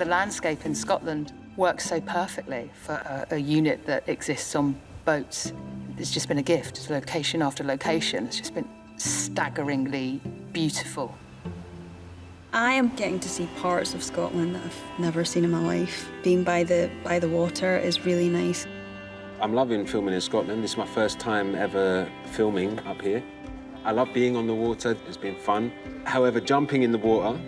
the landscape in Scotland works so perfectly for a unit that exists on boats. It's just been a gift, location after location. It's just been staggeringly beautiful. I am getting to see parts of Scotland that I've never seen in my life. Being by the water is really nice. I'm loving filming in Scotland. This is my first time ever filming up here. I love being on the water. It's been fun. However, jumping in the water,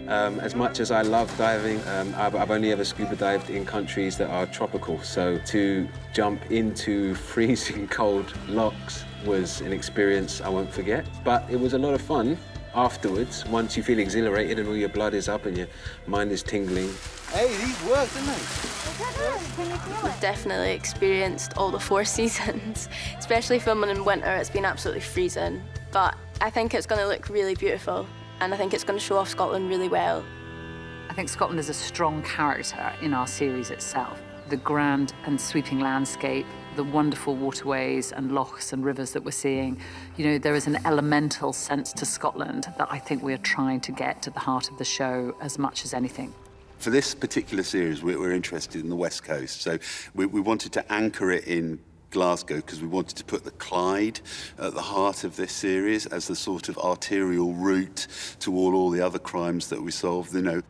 as much as I love diving, I've only ever scuba dived in countries that are tropical. So to jump into freezing cold lochs was an experience I won't forget. But it was a lot of fun afterwards, once you feel exhilarated and all your blood is up and your mind is tingling. Hey, these work, didn't they? We've definitely experienced all the 4 seasons, especially filming in winter. It's been absolutely freezing, but I think it's going to look really beautiful, and I think it's going to show off Scotland really well. I think Scotland is a strong character in our series itself. The grand and sweeping landscape, the wonderful waterways and lochs and rivers that we're seeing. You know, there is an elemental sense to Scotland that I think we're trying to get to the heart of the show as much as anything. For this particular series, we're interested in the West Coast, so we wanted to anchor it in Glasgow because we wanted to put the Clyde at the heart of this series as the sort of arterial route to all the other crimes that we solve, you know.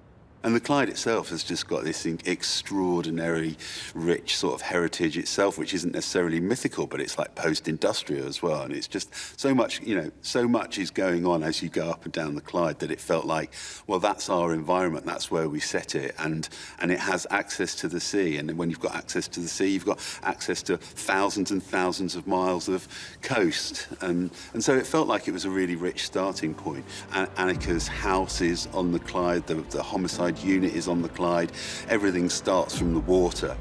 And the Clyde itself has just got this extraordinary rich sort of heritage itself, which isn't necessarily mythical, but it's like post-industrial as well. And it's just so much, you know, so much is going on as you go up and down the Clyde that it felt like, well, that's our environment, that's where we set it. And it has access to the sea. And when you've got access to the sea, you've got access to thousands and thousands of miles of coast. And so it felt like it was a really rich starting point. And Annika's house is on the Clyde, the homicide unit is on the Clyde. Everything starts from the water.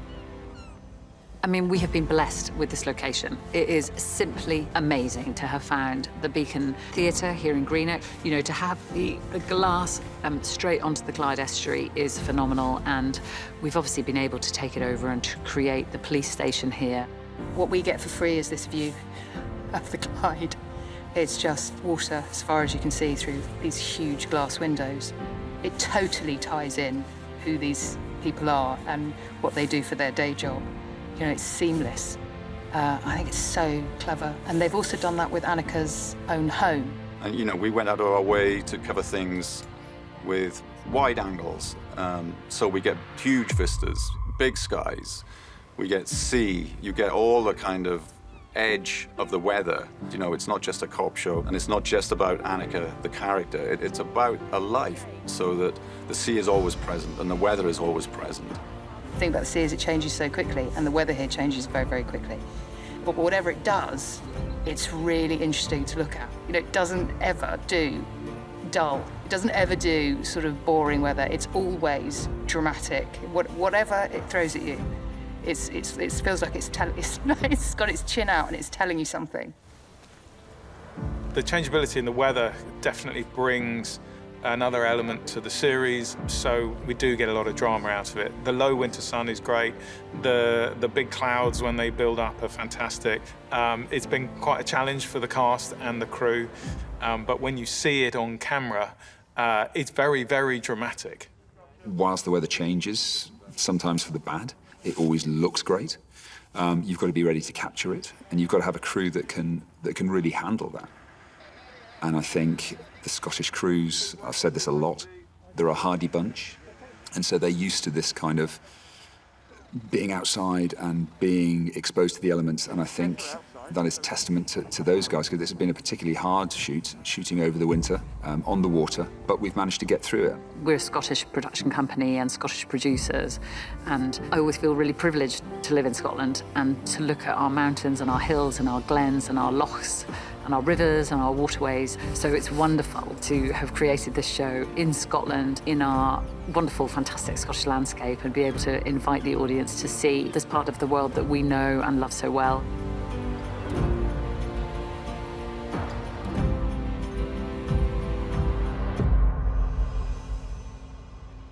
I mean, we have been blessed with this location. It is simply amazing to have found the Beacon Theatre here in Greenock. You know, to have the glass straight onto the Clyde estuary is phenomenal, and we've obviously been able to take it over and to create the police station here. What we get for free is this view of the Clyde. It's just water as far as you can see through these huge glass windows. It totally ties in who these people are and what they do for their day job. You know, it's seamless. I think it's so clever. And they've also done that with Annika's own home. And, you know, we went out of our way to cover things with wide angles. So we get huge vistas, big skies. We get sea. You get all the kind of edge of the weather. You know, it's not just a cop show, and it's not just about Annika, the character. It's about a life, so that the sea is always present and the weather is always present. The thing about the sea is it changes so quickly, and the weather here changes very, very quickly. But whatever it does, it's really interesting to look at. You know, it doesn't ever do dull. It doesn't ever do sort of boring weather. It's always dramatic. Whatever it throws at you, it feels like it's got its chin out and it's telling you something. The changeability in the weather definitely brings another element to the series, so we do get a lot of drama out of it. The low winter sun is great. The big clouds, when they build up, are fantastic. It's been quite a challenge for the cast and the crew, but when you see it on camera, it's very, very dramatic. Whilst the weather changes, sometimes for the bad, it always looks great. You've got to be ready to capture it, and you've got to have a crew that can really handle that. And I think the Scottish crews, I've said this a lot, they're a hardy bunch, and so they're used to this kind of being outside and being exposed to the elements, and I think that is testament to those guys, because this has been a particularly hard shooting over the winter on the water, but we've managed to get through it. We're a Scottish production company and Scottish producers, and I always feel really privileged to live in Scotland and to look at our mountains and our hills and our glens and our lochs and our rivers and our waterways. So it's wonderful to have created this show in Scotland, in our wonderful, fantastic Scottish landscape, and be able to invite the audience to see this part of the world that we know and love so well.